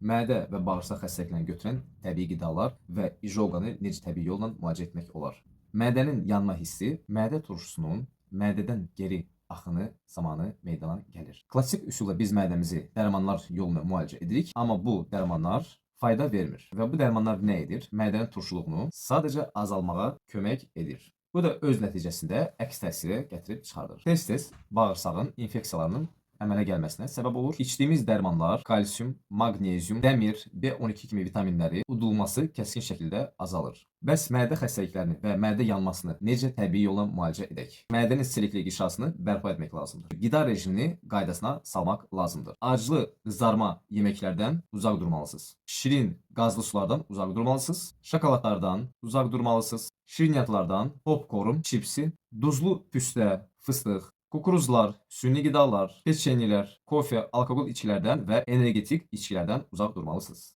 Mədə və bağırsaq xəstəliklərini götürən təbii qidalar və izolqanı necə təbii yolla müalicə etmək olar? Mədənin yanma hissi mədə turşusunun mədədən geri axını zamanı meydana gəlir. Klassik üsulla biz mədəmizi dərmanlar yoluna müalicə edirik, amma bu dərmanlar fayda vermir. Və bu dərmanlar nə edir? Mədənin turşuluğunu sadəcə azalmağa kömək edir. Bu da öz nəticəsində əks təsiri gətirib çıxardır. Tez-tez bağırsağın infeksiyalarının əmələ gəlməsinə səbəb olur. İçdiyimiz dərmanlar kalsium, maqnezium, dəmir, B12 kimi vitaminləri udulması kəskin şəkildə azalır. Bəs mədə xəstəliklərini və mədə yanmasını necə təbii yolla müalicə edək? Mədənin silikli qişasını bərpa etmək lazımdır. Qida rejimini qaydasına salmaq lazımdır. Acılı qızarma yeməklərdən uzaq durmalısınız. Şirin qazlı sulardan uzaq durmalısınız. Şokoladlardan uzaq durmalısınız. Şirniyyatlardan, popkorn, çipsi, duzlu püstə, fıstıq, kukuruzlar, süni qidalar, peçenyelər, kofe, alkoqol içkilərdən və energetik içkilərdən uzaq durmalısınız.